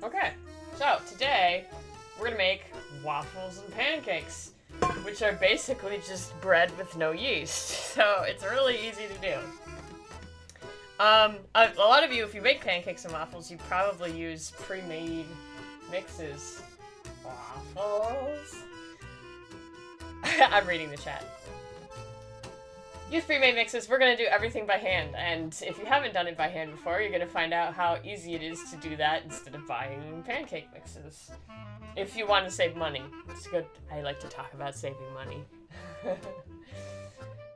Okay, so today we're gonna make waffles and pancakes, which are basically just bread with no yeast. So it's really easy to do. A lot of you, if you make pancakes and waffles, you probably use pre-made mixes. Waffles? I'm reading the chat. Use pre-made mixes. We're going to do everything by hand, and if you haven't done it by hand before, you're going to find out how easy it is to do that instead of buying pancake mixes. If you want to save money. It's good. I like to talk about saving money.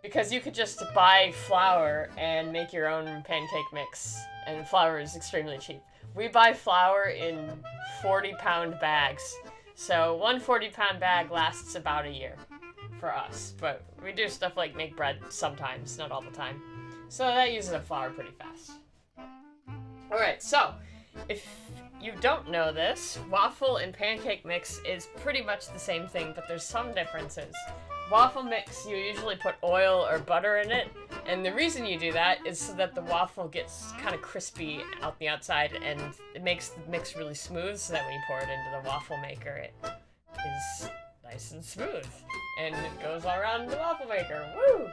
Because you could just buy flour and make your own pancake mix, and flour is extremely cheap. We buy flour in 40-pound bags, so one 40-pound bag lasts about a year for us, but we do stuff like make bread sometimes, not all the time. So that uses up flour pretty fast. Alright, so if you don't know this, waffle and pancake mix is pretty much the same thing, but there's some differences. Waffle mix, you usually put oil or butter in it, and the reason you do that is so that the waffle gets kind of crispy out the outside, and it makes the mix really smooth, so that when you pour it into the waffle maker, it is nice and smooth, and it goes all around the waffle maker. Woo!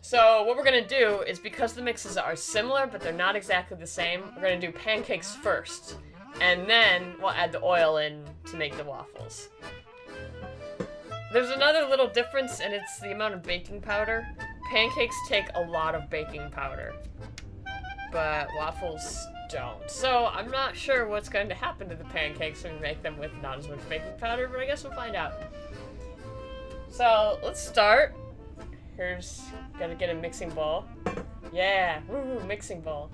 So what we're gonna do is, because the mixes are similar, but they're not exactly the same, we're gonna do pancakes first, and then we'll add the oil in to make the waffles. There's another little difference, and it's the amount of baking powder. Pancakes take a lot of baking powder, but waffles don't. So I'm not sure what's going to happen to the pancakes when we make them with not as much baking powder, but I guess we'll find out. So let's start. Gotta get a mixing bowl. Yeah, woo, mixing bowl.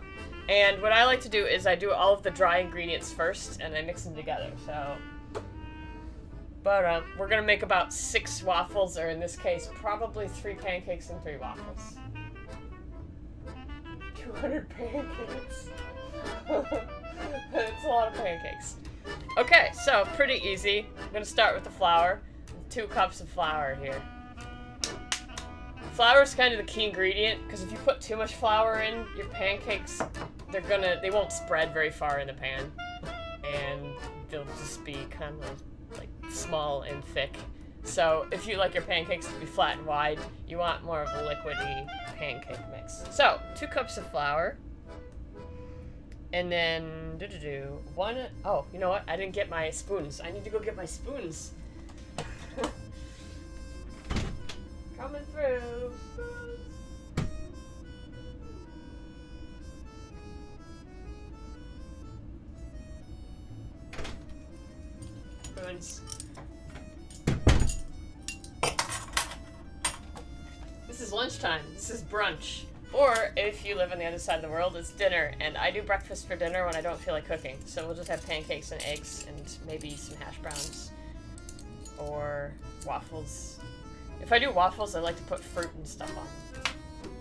And what I like to do is I do all of the dry ingredients first, and I mix them together, so. But we're gonna make about 6 waffles, or in this case, probably 3 pancakes and 3 waffles. 200 pancakes. It's a lot of pancakes. Okay, so pretty easy. I'm gonna start with the flour. 2 cups of flour here. Flour is kind of the key ingredient, because if you put too much flour in, your pancakes, they won't spread very far in the pan. And they'll just be kind of like small and thick. So if you like your pancakes to be flat and wide, you want more of a liquidy pancake mix. So 2 cups of flour, and then oh, you know what? I didn't get my spoons. I need to go get my spoons. Coming through. Spoons. This is lunchtime. This is brunch. Or, if you live on the other side of the world, it's dinner. And I do breakfast for dinner when I don't feel like cooking. So we'll just have pancakes and eggs and maybe some hash browns. Or waffles. If I do waffles, I like to put fruit and stuff on them.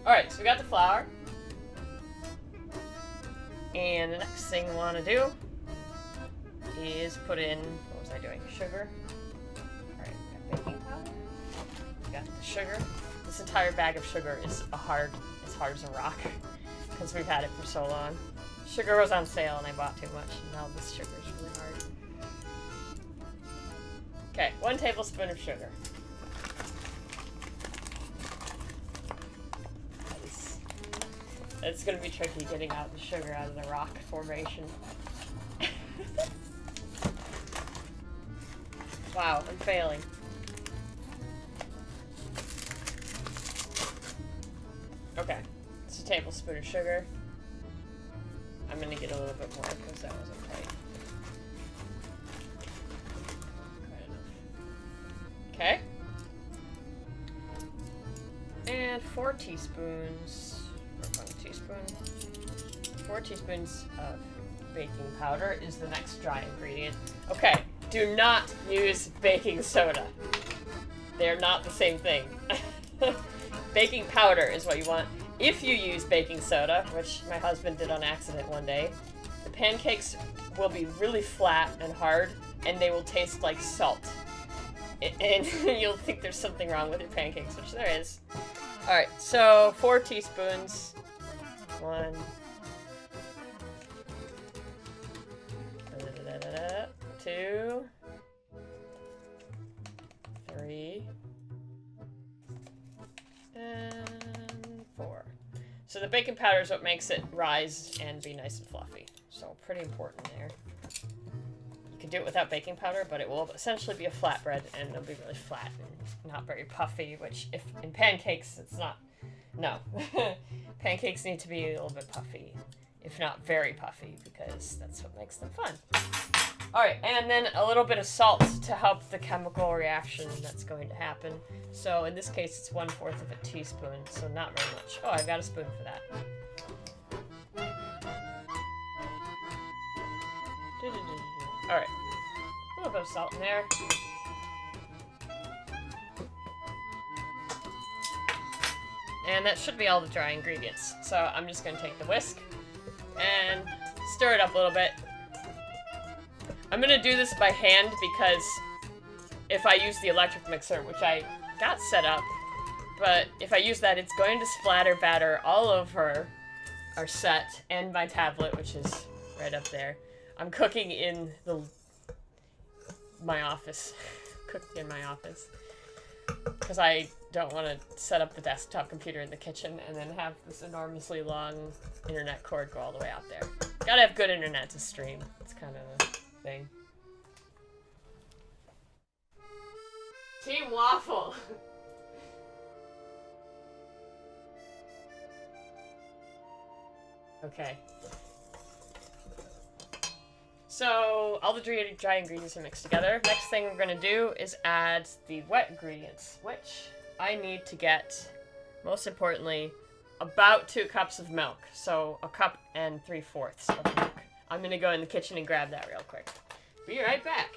Alright, so we got the flour. And the next thing we want to do is put in, what was I doing? Sugar. Alright, got baking powder. Got the sugar. This entire bag of sugar is hard as a rock, because we've had it for so long. Sugar was on sale and I bought too much, and now this sugar is really hard. Okay, 1 tablespoon of sugar. It's gonna be tricky getting out the sugar out of the rock formation. Wow, I'm failing. Okay, it's a tablespoon of sugar. I'm gonna get a little bit more because that wasn't tight. Okay. And 4 teaspoons. 1 teaspoon. 4 teaspoons of baking powder is the next dry ingredient. Okay, do not use baking soda. They're not the same thing. Baking powder is what you want. If you use baking soda, which my husband did on accident one day, the pancakes will be really flat and hard, and they will taste like salt. And you'll think there's something wrong with your pancakes, which there is. Alright, so 4 teaspoons. 1, So the baking powder is what makes it rise and be nice and fluffy. So pretty important there. You can do it without baking powder, but it will essentially be a flatbread and it'll be really flat and not very puffy, which if in pancakes, it's not. No. Pancakes need to be a little bit puffy, if not very puffy, because that's what makes them fun. Alright, and then a little bit of salt to help the chemical reaction that's going to happen. So in this case, it's 1/4 of a teaspoon, so not very much. Oh, I've got a spoon for that. Alright, a little bit of salt in there. And that should be all the dry ingredients. So I'm just going to take the whisk and stir it up a little bit. I'm going to do this by hand because if I use the electric mixer, which I got set up, but if I use that, it's going to splatter batter all over our set and my tablet, which is right up there. I'm cooking in my office. Cooking in my office. Because I don't want to set up the desktop computer in the kitchen and then have this enormously long internet cord go all the way out there. Gotta have good internet to stream. It's kind of a thing. Team Waffle! Okay. So, all the dry ingredients are mixed together. Next thing we're gonna do is add the wet ingredients, which I need to get, most importantly, about 2 cups of milk. So, 1 cup and 3/4 of milk. I'm gonna go in the kitchen and grab that real quick. Be right back.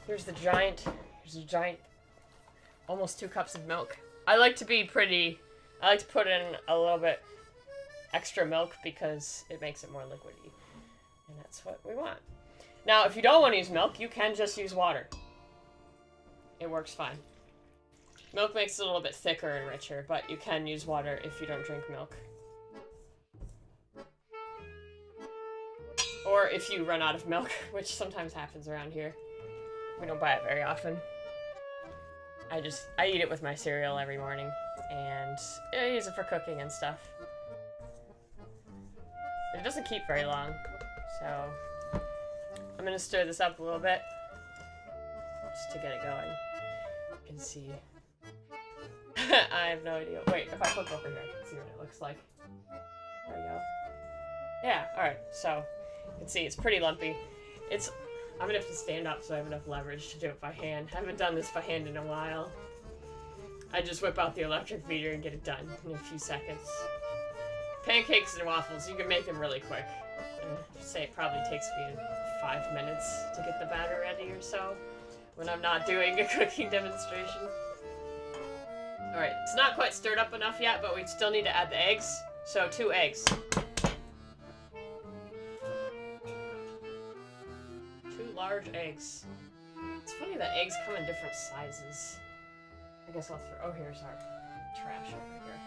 Here's the giant, almost 2 cups of milk. I like to put in a little bit extra milk because it makes it more liquidy. And that's what we want. Now, if you don't want to use milk, you can just use water. It works fine. Milk makes it a little bit thicker and richer, but you can use water if you don't drink milk. Or if you run out of milk, which sometimes happens around here. We don't buy it very often. I eat it with my cereal every morning, and I use it for cooking and stuff. It doesn't keep very long, so I'm gonna stir this up a little bit just to get it going. You can see. I have no idea. Wait, if I click over here, I can see what it looks like. There we go. Yeah, alright, so you can see it's pretty lumpy. I'm gonna have to stand up so I have enough leverage to do it by hand. I haven't done this by hand in a while. I just whip out the electric beater and get it done in a few seconds. Pancakes and waffles, you can make them really quick. I'd say it probably takes me 5 minutes to get the batter ready or so when I'm not doing a cooking demonstration. Alright, it's not quite stirred up enough yet, but we still need to add the eggs. So 2 eggs. 2 large eggs. It's funny that eggs come in different sizes. I guess I'll throw. Oh, here's our trash over here.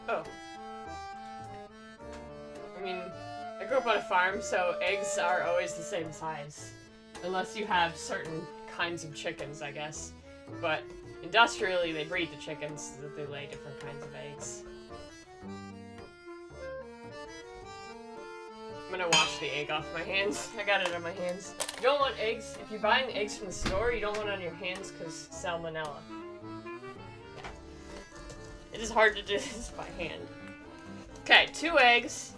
Oh. I mean, I grew up on a farm, so eggs are always the same size. Unless you have certain kinds of chickens, I guess. But industrially, they breed the chickens so that they lay different kinds of eggs. I'm gonna wash the egg off my hands. I got it on my hands. You don't want eggs, if you're buying eggs from the store, you don't want it on your hands because salmonella. It is hard to do this by hand. Okay, 2 eggs.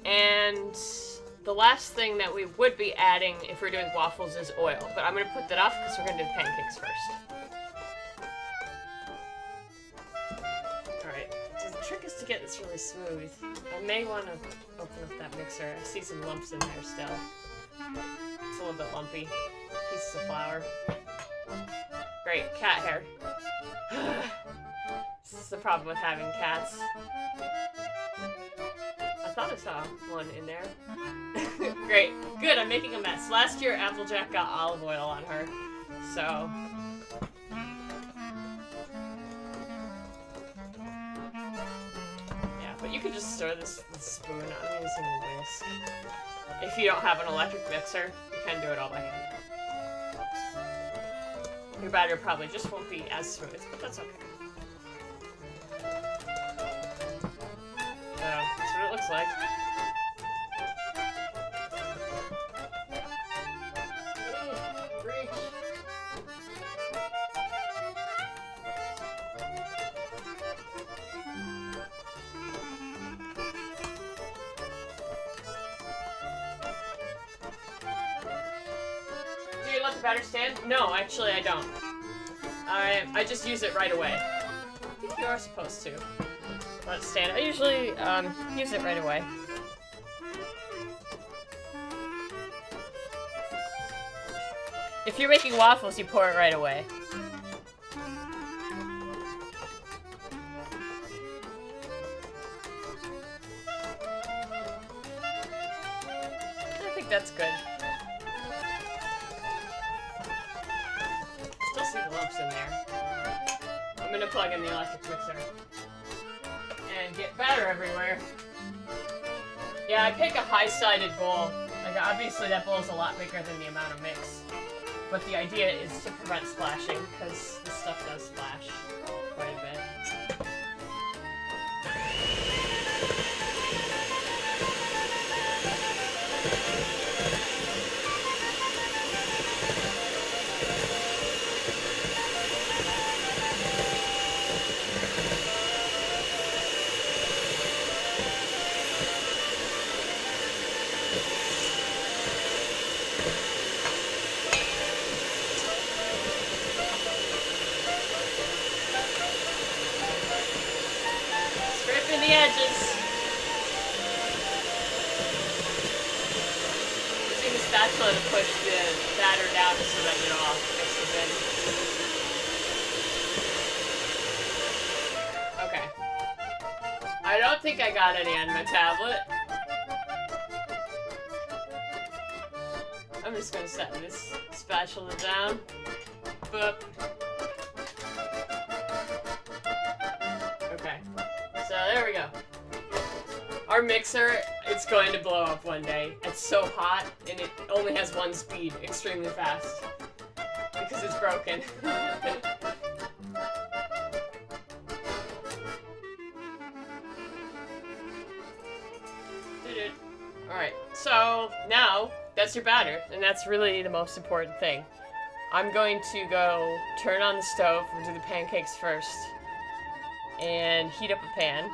And the last thing that we would be adding if we're doing waffles is oil. But I'm gonna put that off because we're gonna do the pancakes first. Alright, trick is to get this really smooth. I may want to open up that mixer. I see some lumps in there still. It's a little bit lumpy. Pieces of flour. Great, cat hair. This is the problem with having cats. I thought I saw one in there. Great. Good, I'm making a mess. Last year, Applejack got olive oil on her. So... yeah, but you can just stir this with a spoon. I'm using a whisk. If you don't have an electric mixer, you can do it all by hand. Your batter probably just won't be as smooth, but that's okay. So, that's what it looks like. Do you let the batter stand? No, actually I don't. I just use it right away. I think you are supposed to. Let it stand. I usually use it right away. If you're making waffles, you pour it right away. I think that's good. Still see the lumps in there. I'm gonna plug in the electric mixer. And get batter everywhere. Yeah, I pick a high-sided bowl. Like, obviously that bowl is a lot bigger than the amount of mix. But the idea is to prevent splashing, because this stuff does splash quite a bit. The edges. Using the spatula to push the batter down so that it all mixes in. Okay. I don't think I got any on my tablet. I'm just gonna set this spatula down. Boop. Okay. So there we go. Our mixer, it's going to blow up one day. It's so hot, and it only has one speed, extremely fast. Because it's broken. Alright, so now, that's your batter, and that's really the most important thing. I'm going to go turn on the stove and do the pancakes first. And heat up a pan.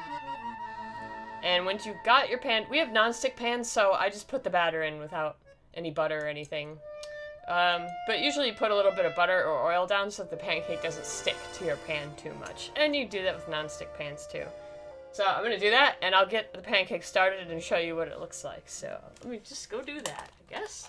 And once you've got your pan, we have non-stick pans, so I just put the batter in without any butter or anything. But usually you put a little bit of butter or oil down so that the pancake doesn't stick to your pan too much. And you do that with non-stick pans too. So I'm gonna do that, and I'll get the pancake started and show you what it looks like. So let me just go do that, I guess.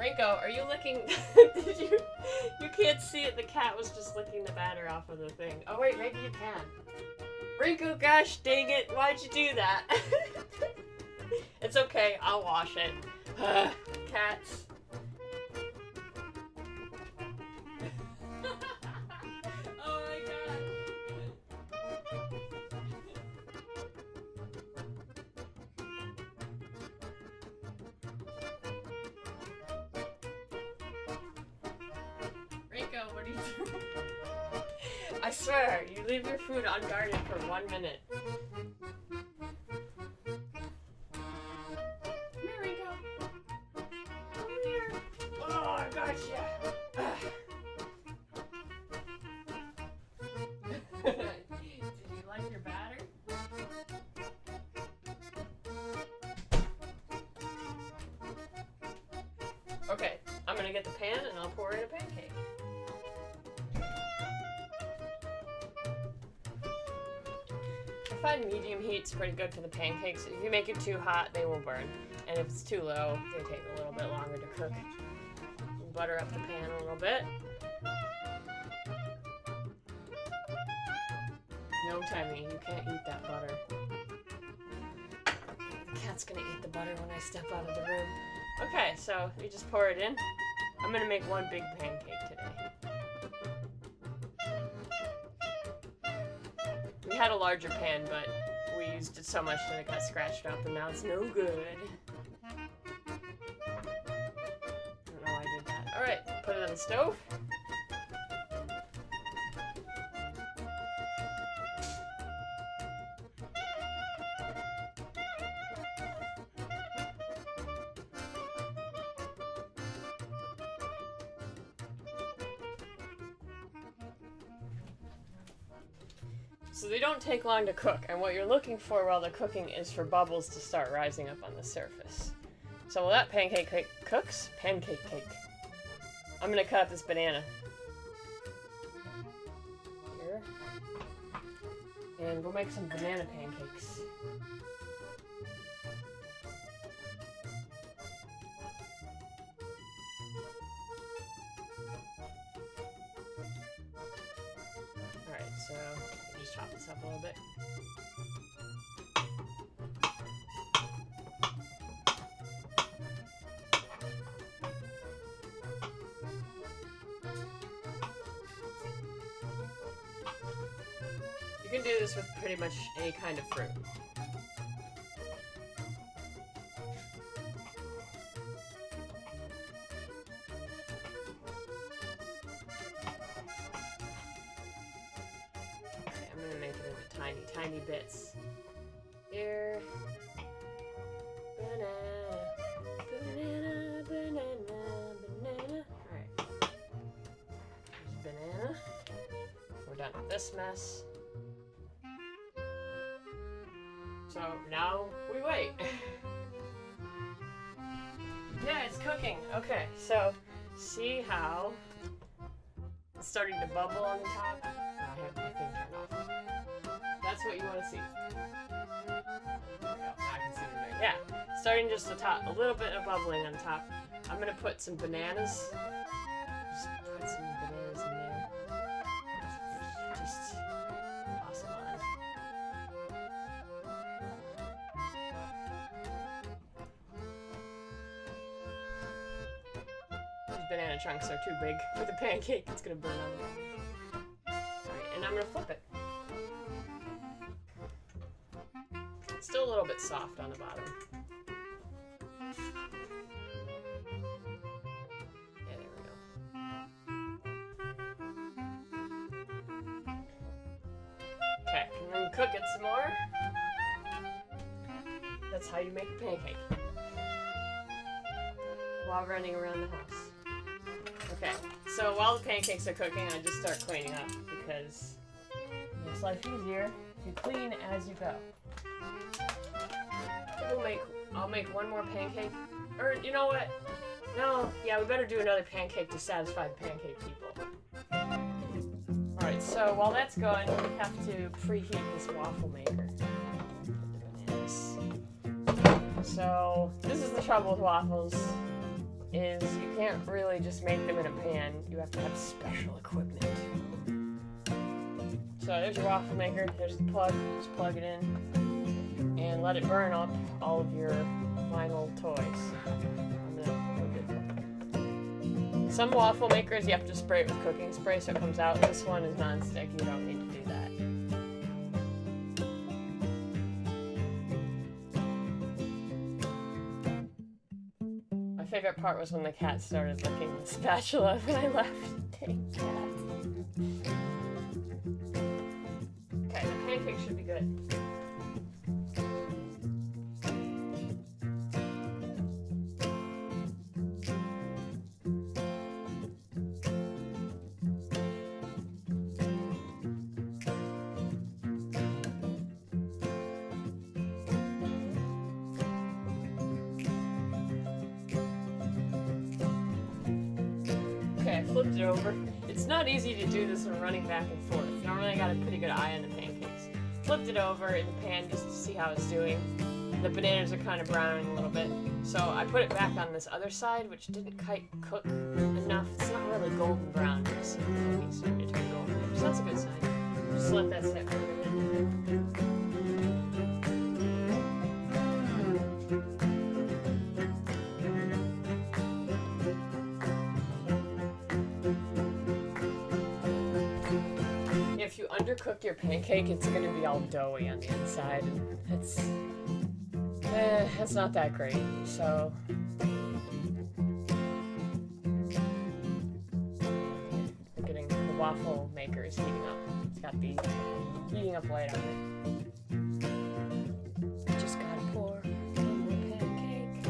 Rinko, are you licking? Did you? You can't see it. The cat was just licking the batter off of the thing. Oh wait, maybe you can. Rinko, gosh dang it! Why'd you do that? It's okay. I'll wash it. Cats. Oh my god. Rinko, what are you doing? I swear, you leave your food unguarded for 1 minute. Come here, Rinko. Come here. Oh, I gotcha. Did you like your batter? Okay, I'm gonna get the pan and I'll pour in a pancake. I find medium heat's pretty good for the pancakes. If you make it too hot, they will burn. And if it's too low, they take a little bit longer to cook. Butter up the pan a little bit. No, Timmy, you can't eat that butter. The cat's gonna eat the butter when I step out of the room. Okay, so you just pour it in. I'm gonna make one big pancake today. We had a larger pan, but we used it so much that it got scratched up and now it's no good. I don't know why I did that. Alright, put it on the stove. So they don't take long to cook, and what you're looking for while they're cooking is for bubbles to start rising up on the surface. So while that pancake cake cooks, pancake cake, I'm gonna cut up this banana. Here. And we'll make some banana pancakes. Alright, so just chop this up a little bit. You can do this with pretty much any kind of fruit. Tiny bits. Here. Banana. Banana, banana, banana. Alright. There's banana. We're done with this mess. So now we wait. Yeah, it's cooking. Okay, so see how it's starting to bubble on the top? I have the thing turned off. That's what you want to see. There we go. Now I can see the thing. Yeah, starting just the top, a little bit of bubbling on top. I'm gonna put some bananas. Just put some bananas in there. Just toss them on. These banana chunks are too big for the pancake. It's gonna burn on the bottom. Alright, and I'm gonna flip it. Still a little bit soft on the bottom. Yeah, there we go. Okay, and then cook it some more. That's how you make a pancake. While running around the house. Okay, so while the pancakes are cooking, I just start cleaning up because it makes life easier if you clean as you go. I'll make one more pancake. Or, you know what? No, yeah, we better do another pancake to satisfy the pancake people. Alright, so while that's going, we have to preheat this waffle maker. So, this is the trouble with waffles. is you can't really just make them in a pan. You have to have special equipment. So there's your waffle maker. There's the plug. Just plug it in and let it burn up all of your vinyl toys. Some waffle makers you have to spray it with cooking spray so it comes out. This one is non-stick. You don't need to do that. My favorite part was when the cat started licking the spatula when I left. Dang cat. Okay, the pancake should be good. Okay, I flipped it over. It's not easy to do this when running back and forth. Normally I got a pretty good eye on the pancakes. Flipped it over in the pan just to see how it's doing. The bananas are kind of browning a little bit. So I put it back on this other side, which didn't quite cook enough. It's not really golden brown. You see it's starting to turn golden. So that's a good sign. Just let that sit for a minute. If you undercook your pancake, it's going to be all doughy on the inside. That's not that great. So we're getting the waffle maker is heating up. It's got the heating up light on it. Just gotta pour one more pancake.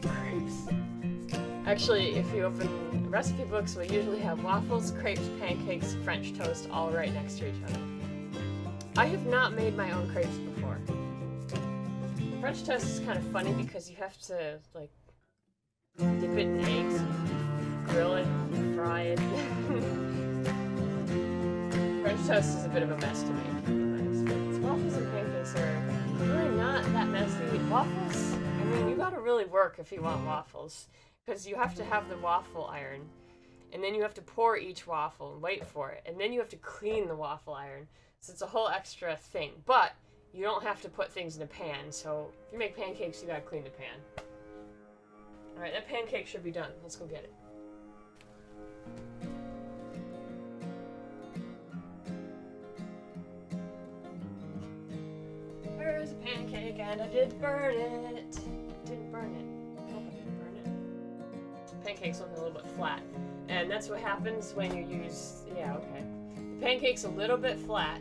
Crepes. Actually, if you open recipe books, we usually have waffles, crepes, pancakes, French toast all right next to each other. I have not made my own crepes before. French toast is kind of funny because you have to, like, dip it in eggs, grill it, fry it. French toast is a bit of a mess to make, in my experience. Waffles and pancakes are really not that messy. Waffles, I mean, you gotta really work if you want waffles. Because you have to have the waffle iron, and then you have to pour each waffle and wait for it, and then you have to clean the waffle iron. So it's a whole extra thing. But you don't have to put things in a pan, so if you make pancakes, you gotta clean the pan. Alright, that pancake should be done. Let's go get it. There's a pancake, and I did burn it. Didn't burn it. Pancakes look a little bit flat, and that's what happens when you use, the pancake's a little bit flat,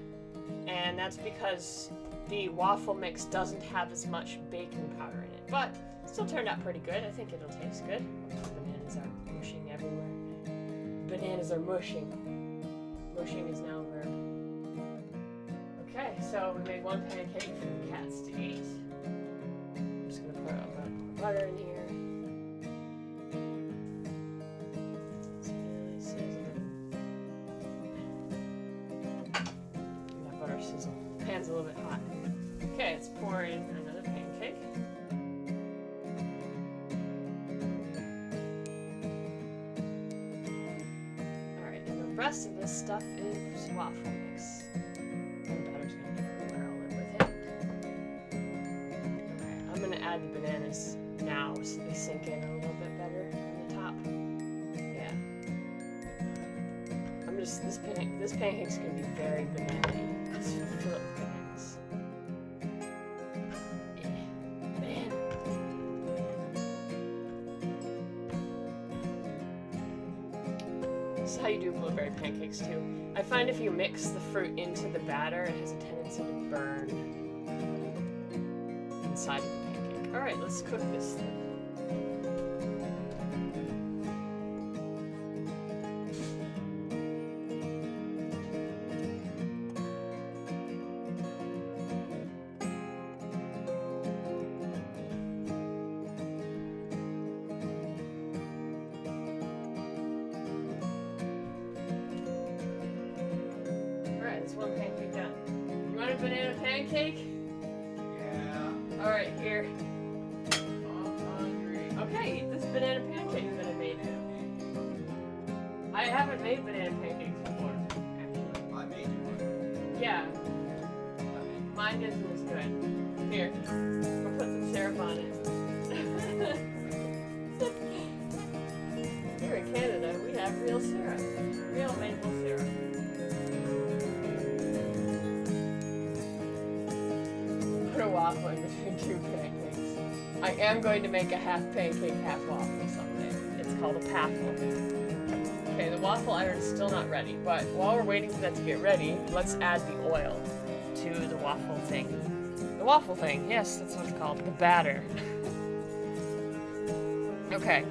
and that's because the waffle mix doesn't have as much baking powder in it, but it still turned out pretty good. I think it'll taste good. Bananas are mushing everywhere. Bananas are mushing. Mushing is now a verb. Okay, so we made one pancake for the cats to eat. I'm just gonna put a little butter in here. Pan's a little bit hot. Okay, let's pour in another pancake. Alright, and the rest of this stuff is waffle mix. The batter's gonna get everywhere, I'll live with it. Okay, I'm gonna add the bananas now so they sink in a little bit better on the top. Yeah. This pancake's gonna be very banana-y. It's filled with bananas. Yeah, banana. This is how you do blueberry pancakes too. I find if you mix the fruit into the batter, it has a tendency to burn inside of the pancake. Alright, let's cook this thing. One pancake done. You want a banana pancake? Yeah. Alright, here. I eat this banana pancake that I made. I haven't made banana pancakes before, actually. I made you one. Yeah. Mine isn't as good. Here, I'll put some syrup on it. Here in Canada, we have real syrup. Real maple syrup. Put a waffle in between two pancakes. I am going to make a half pancake, half waffle someday. It's called a paffle. Okay, the waffle iron is still not ready, but while we're waiting for that to get ready, let's add the oil to the waffle thing. The waffle thing, yes, that's what it's called, the batter. Okay,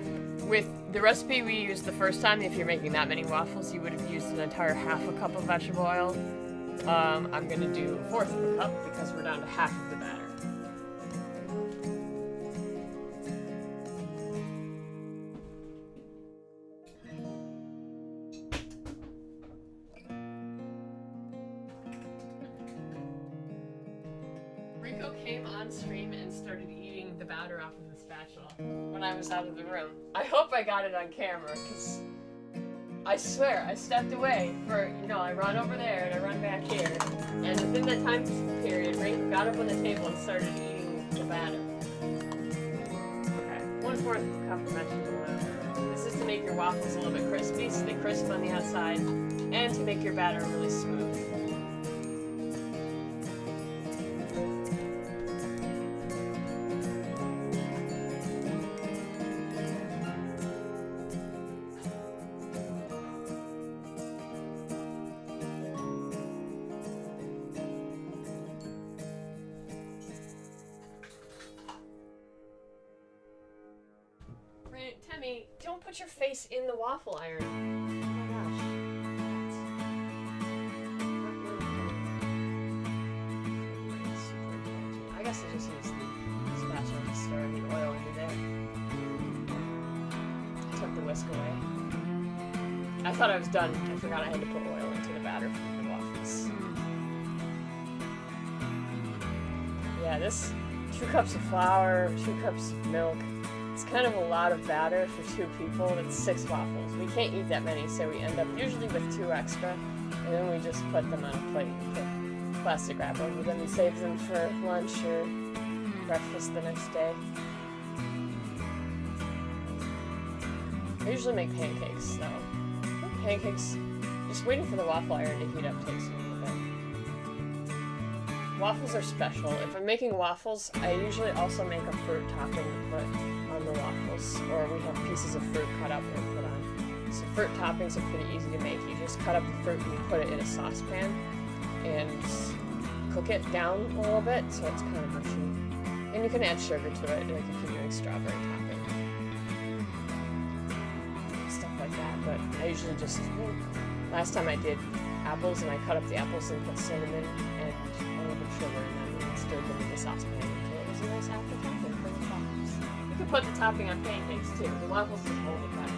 with the recipe we used the first time, if you're making that many waffles, you would have used an entire half a cup of vegetable oil. I'm gonna do a fourth of a cup because we're down to half of the batter. Came on stream and started eating the batter off of the spatula when I was out of the room. I hope I got it on camera, because I swear, I stepped away for, I run over there and I run back here, and within that time period, Rico got up on the table and started eating the batter. Okay, 1/4 cup of vegetable oil. This is to make your waffles a little bit crispy, so they crisp on the outside, and to make your batter really smooth. Tammy, don't put your face in the waffle iron. Oh my gosh. I guess I just used the spatula to stir the oil into there. I took the whisk away. I thought I was done. I forgot I had to put oil into the batter for the waffles. Yeah, this 2 cups of flour, 2 cups of milk. It's kind of a lot of batter for 2 people. It's 6 waffles. We can't eat that many, so we end up usually with 2 extra, and then we just put them on a plate and put plastic wrap over them and save them for lunch or breakfast the next day. I usually make pancakes, though. Pancakes, just waiting for the waffle iron to heat up takes a little bit. Waffles are special. If I'm making waffles, I usually also make a fruit topping to put on the waffles, or we have pieces of fruit cut up and put on. So fruit toppings are pretty easy to make. You just cut up the fruit and you put it in a saucepan and cook it down a little bit so it's kind of mushy. And you can add sugar to it, like if you're doing strawberry topping. Stuff like that, but I usually just, last time I did apples and I cut up the apples and put cinnamon and a little bit of sugar and then stirred them in the saucepan until it was a nice apple topping for the waffles. You can put the topping on pancakes too. The waffles just hold it better.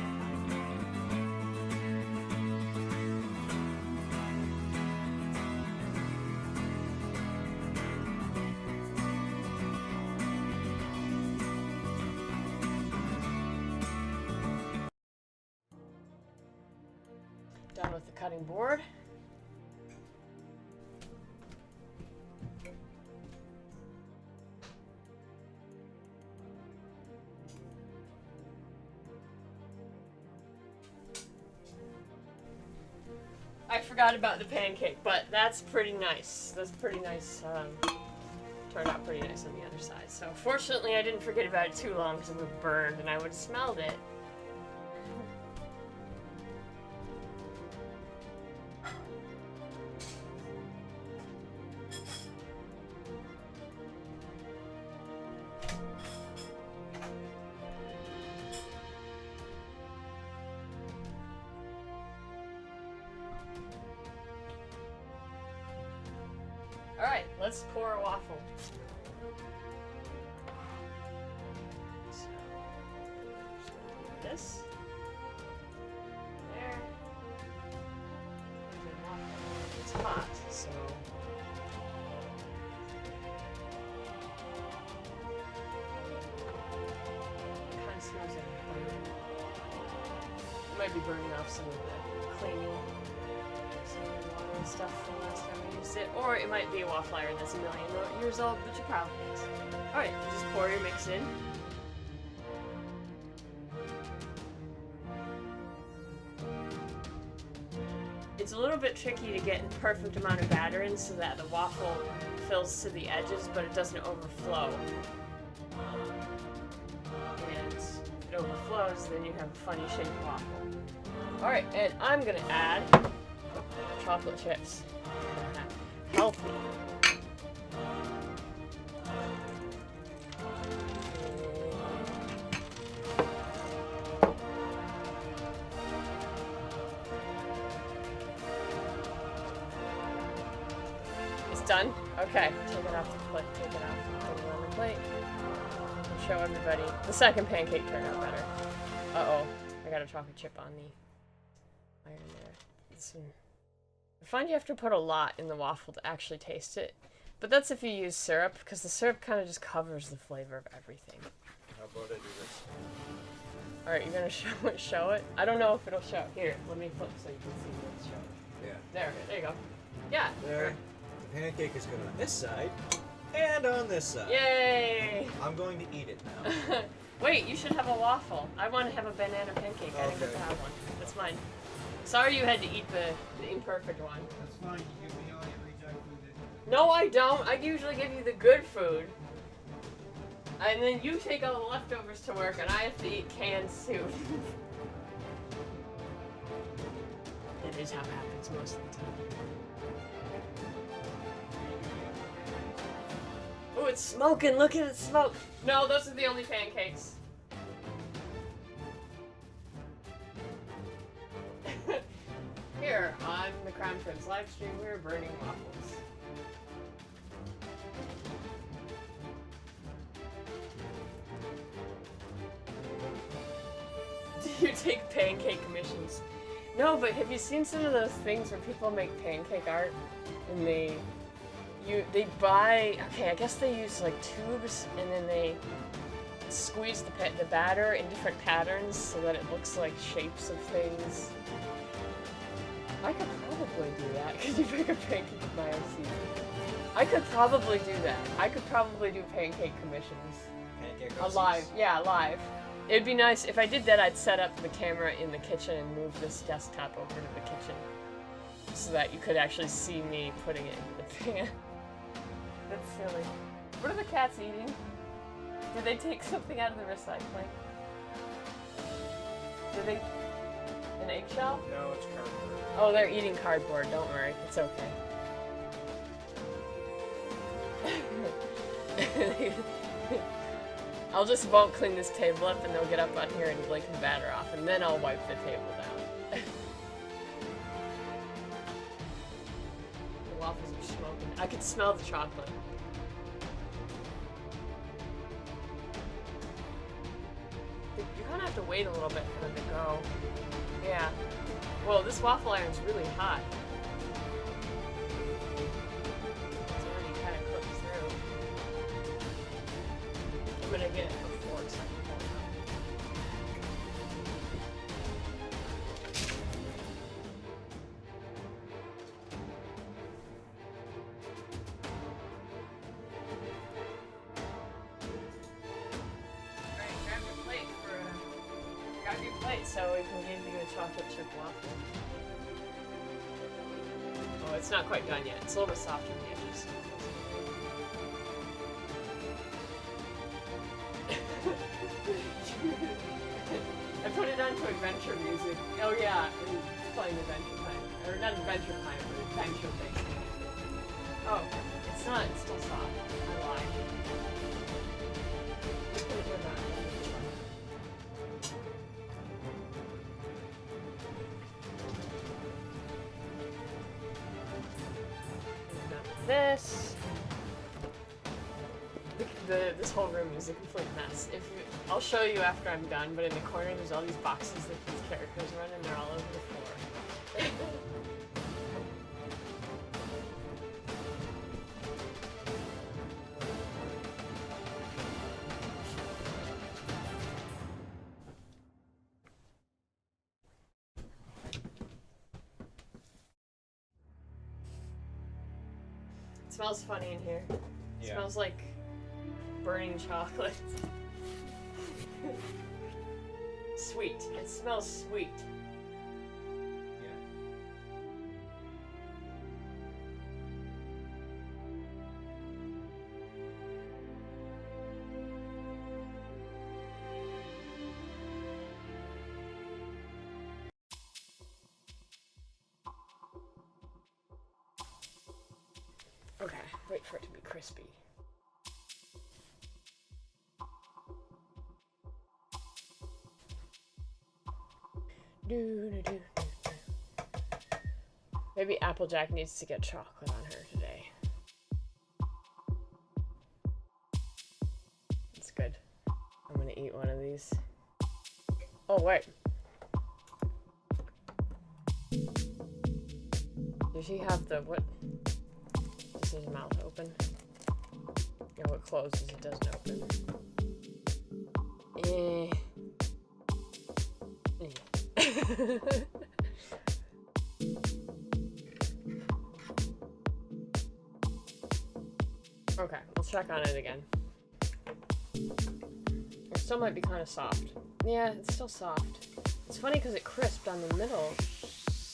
Done with the cutting board. I forgot about the pancake, but that's pretty nice. That's pretty nice. Turned out pretty nice on the other side. So fortunately I didn't forget about it too long because it would have burned and I would have smelled it. Alright, let's pour a waffle. So, this. There. It's hot, so. It kind of smells might be burning off some of the cleaning, some of the water stuff from last time we used it, or it might be a waffle iron that's a million years old, but you probably mix. Alright, just pour your mix in. It's a little bit tricky to get the perfect amount of batter in so that the waffle fills to the edges, but it doesn't overflow. And if it overflows, then you have a funny shaped waffle. Alright, and I'm gonna add chocolate chips. Healthy. Done? Okay. Take it off the plate. Take it off. Put it on the plate. And show everybody. The second pancake turned out better. Uh-oh. I got a chocolate chip on the iron there. This one. I find you have to put a lot in the waffle to actually taste it. But that's if you use syrup, because the syrup kind of just covers the flavor of everything. How about I do this? Alright, you're gonna show it? I don't know if it'll show. Here, let me flip so you can see what's showing. Yeah. There you go. Yeah. There. The pancake is going on this side and on this side. Yay! I'm going to eat it now. Wait, you should have a waffle. I want to have a banana pancake. I didn't get to have one. That's mine. Sorry you had to eat the imperfect one. That's fine. You give me all your reject food. No, I don't. I usually give you the good food. And then you take all the leftovers to work, and I have to eat canned soup. That is how it happens most of the time. Oh, it's smoking! Look at it smoke! No, those are the only pancakes. Here, on the Crown Prince livestream, we're burning waffles. Do you take pancake commissions? No, but have you seen some of those things where people make pancake art and they buy, okay, I guess they use like tubes and then they squeeze the batter in different patterns so that it looks like shapes of things. I could probably do that. Could you make a pancake with my OC? I could probably do that. I could probably do pancake commissions. Pancake Alive. Yeah, live. It'd be nice, if I did that, I'd set up the camera in the kitchen and move this desktop over to the kitchen so that you could actually see me putting it into the pan. That's silly. What are the cats eating? Did they take something out of the recycling? Did they... an eggshell? No, it's cardboard. Oh, they're eating cardboard. Don't worry. It's okay. I'll just won't clean this table up and they'll get up on here and lick the batter off and then I'll wipe the table down. The waffles are smoking. I could smell the chocolate. You kind of have to wait a little bit for them to go. Yeah. Whoa, this waffle iron's really hot. It's already kind of cooked through. I'm gonna get it before it's like Alright, grab your plate grab your plate so we can give you a chocolate chip waffle. Oh, it's not quite done yet. It's a little bit soft on the edges. I put it onto adventure music. Oh yeah, it's playing Adventure Time. Or not Adventure Time, but Adventure Thing. Oh, it's not. It's still soft. I lied. Just gonna do that. This. This whole room is a complete mess. I'll show you after I'm done, but in the corner there's all these boxes that these characters run and they're all over the floor. It smells funny in here. It Yeah. smells like burning chocolate. Sweet. It smells sweet. Yeah. Okay, wait for it to be crispy. Maybe Applejack needs to get chocolate on her today. It's good. I'm gonna eat one of these. Oh, wait. Does she have the what? Does his mouth open? No, it closes, it doesn't open. Okay, let's check on it again. It still might be kind of soft. Yeah, it's still soft. It's funny because it crisped on the middle.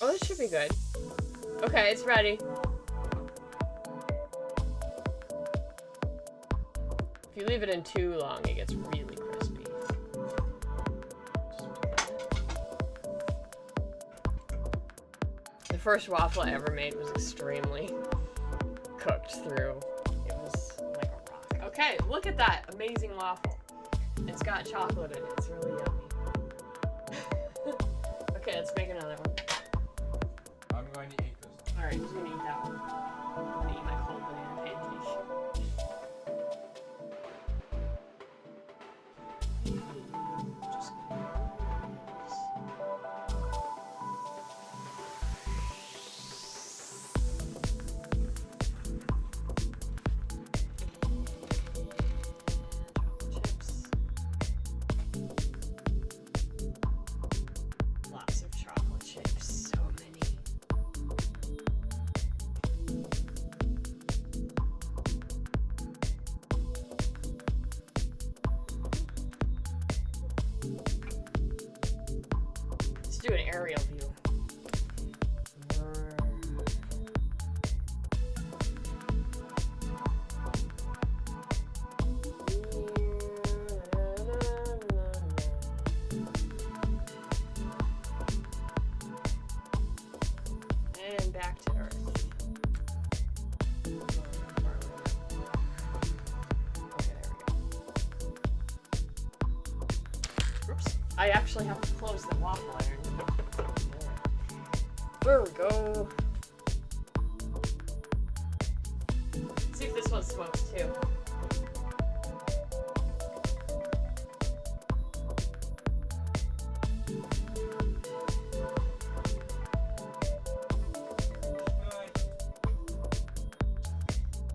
Oh, this should be good. Okay, it's ready. If you leave it in too long, it gets really crispy. The first waffle I ever made was extremely cooked through. It was like a rock. Okay, look at that amazing waffle. It's got chocolate in it. It's really yummy. Okay, let's make another one. I'm going to eat this. Alright, who's gonna eat that one? I'm gonna eat my cold banana pancake. Just chocolate chips. Lots of chocolate chips. So many. Let's do an aerial view. And back to Earth. Okay, there we go. Oops. I actually have to close the waffle iron. There we go. See if this one smokes too. Good.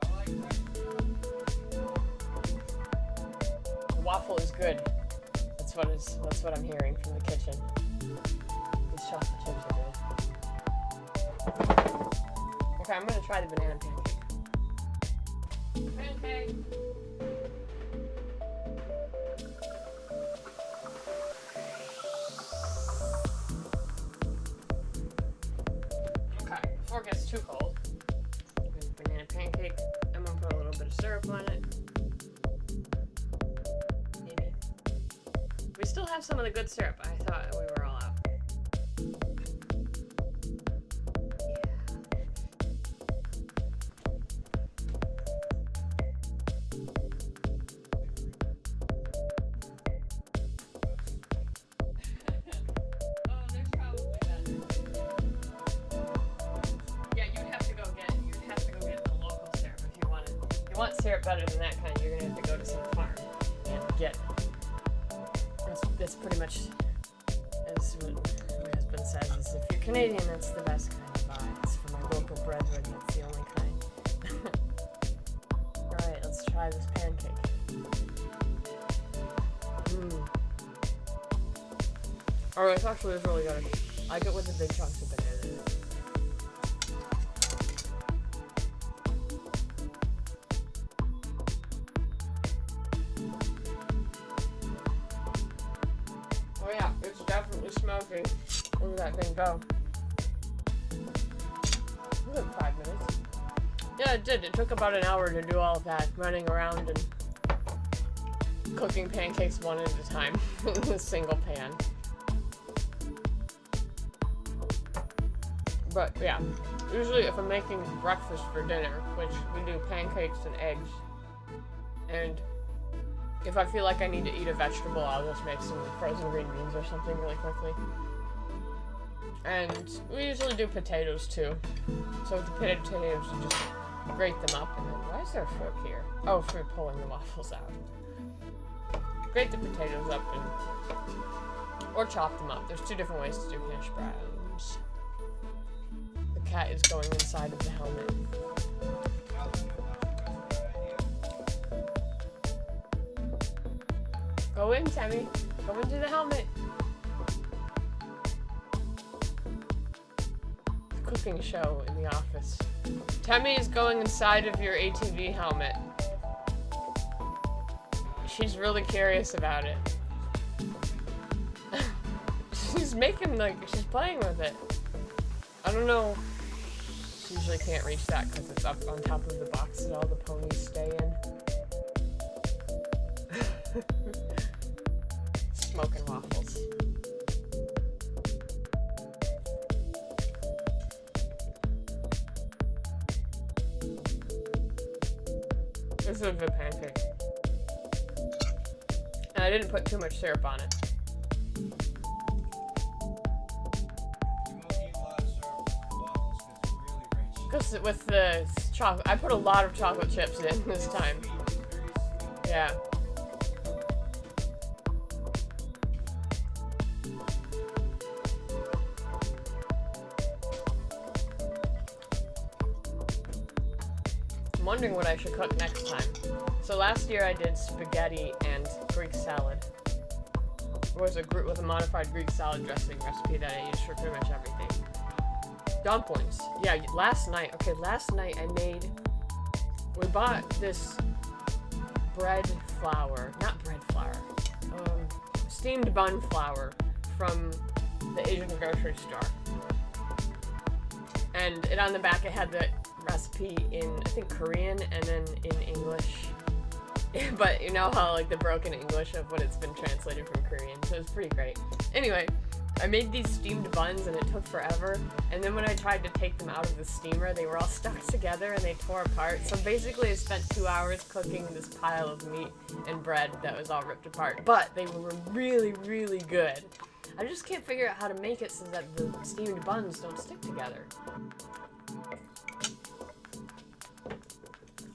I like that. The waffle is good. That's what I'm hearing from the kitchen. These chocolate chips are good. Okay, I'm gonna try the banana pancake. Pancake. Okay, before it gets too cold, banana pancake. I'm gonna put a little bit of syrup on it. Maybe. We still have some of the good syrup. I thought we were all out. Oh, there's probably better. Yeah, you'd have to go get the local syrup if you want it. If you want syrup better than that kind, you're gonna have to go to some farm and get it. That's pretty much as what my husband says, is if you're Canadian, that's the best kind to buy. It's for my local brethren, that's the only kind. Alright, let's try this pancake. Alright, it's actually really good. I get with the big chunks of banana in it. monkey. Where did that thing go? It was 5 minutes. Yeah, it did. It took about an hour to do all of that, running around and cooking pancakes one at a time in a single pan. But yeah, usually if I'm making breakfast for dinner, which we do pancakes and eggs, and if I feel like I need to eat a vegetable, I'll just make some frozen green beans or something really quickly. And we usually do potatoes too. So with the potatoes, you just grate them up, and then why is there a fork here? Oh, for pulling the waffles out. Grate the potatoes up or chop them up. There's 2 different ways to do hash browns. The cat is going inside of the helmet. Go in, Tammy. Go into the helmet. Cooking show in the office. Tammy is going inside of your ATV helmet. She's really curious about it. She's making, like, she's playing with it. I don't know. She usually can't reach that because it's up on top of the box that all the ponies stay in. Smoking waffles. This is a good pancake. And I didn't put too much syrup on it. You won't need a lot of syrup with waffles because it's really rich. Because with the chocolate, I put a lot of chocolate chips in this time. Sweet, very sweet. Yeah. I'm wondering what I should cook next time. So last year I did spaghetti and Greek salad. It was with a modified Greek salad dressing recipe that I used for pretty much everything. Dumplings. Yeah, last night we bought this steamed bun flour from the Asian grocery store. And on the back it had the recipe in, I think, Korean and then in English. But you know how, like, the broken English of what it's been translated from Korean, so it's pretty great. Anyway, I made these steamed buns and it took forever, and then when I tried to take them out of the steamer, they were all stuck together and they tore apart. So basically I spent 2 hours cooking this pile of meat and bread that was all ripped apart, but they were really, really good. I just can't figure out how to make it so that the steamed buns don't stick together.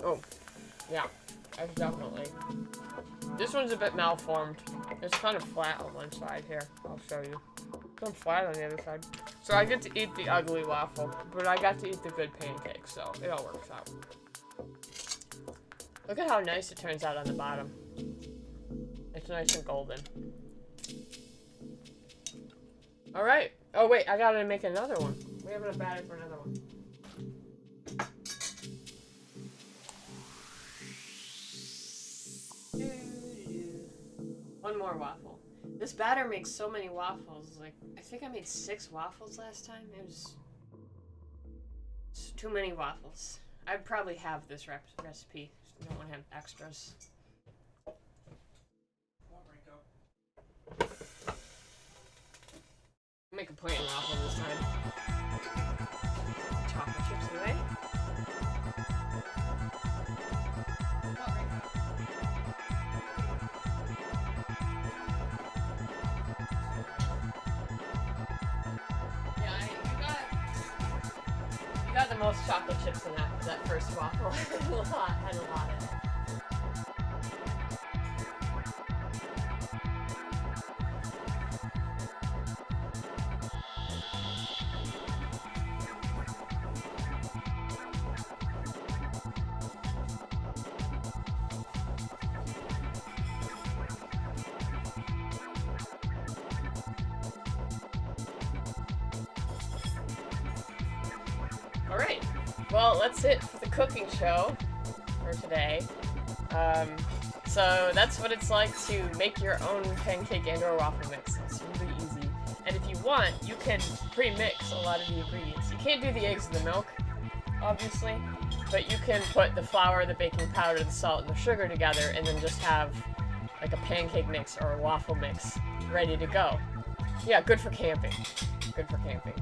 Oh, yeah. That's definitely. This one's a bit malformed. It's kind of flat on one side here. I'll show you. It's flat on the other side. So I get to eat the ugly waffle, but I got to eat the good pancake, so it all works out. Look at how nice it turns out on the bottom. It's nice and golden. Alright. Oh wait, I gotta make another one. We have enough batter for another one. One more waffle. This batter makes so many waffles. Like, I think I made 6 waffles last time. It was too many waffles. I'd probably have this recipe. I don't want to have extras. Make a plain waffle this time. Chocolate chips away. You got the most chocolate chips in that first waffle. Had a lot in it. Alright, well, that's it for the cooking show for today. So that's what it's like to make your own pancake and or waffle mix. It's really easy. And if you want, you can pre-mix a lot of the ingredients. You can't do the eggs and the milk, obviously, but you can put the flour, the baking powder, the salt, and the sugar together, and then just have like a pancake mix or a waffle mix ready to go. Yeah, good for camping. Good for camping.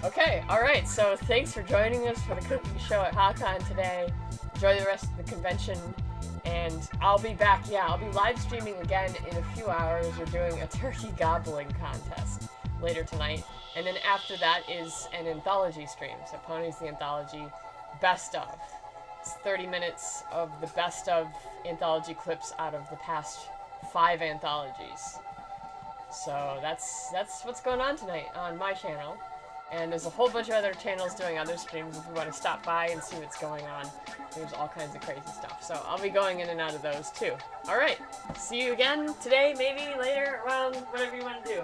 Okay, alright, so thanks for joining us for the cooking show at HawkCon today. Enjoy the rest of the convention, and I'll be back. Yeah, I'll be live streaming again in a few hours. We're doing a turkey gobbling contest later tonight, and then after that is an anthology stream. So Pony's the Anthology Best Of. It's 30 minutes of the best of anthology clips out of the past 5 anthologies. So that's what's going on tonight on my channel. And there's a whole bunch of other channels doing other streams if you want to stop by and see what's going on. There's all kinds of crazy stuff. So I'll be going in and out of those too. Alright, see you again today, maybe later, around, whatever you want to do.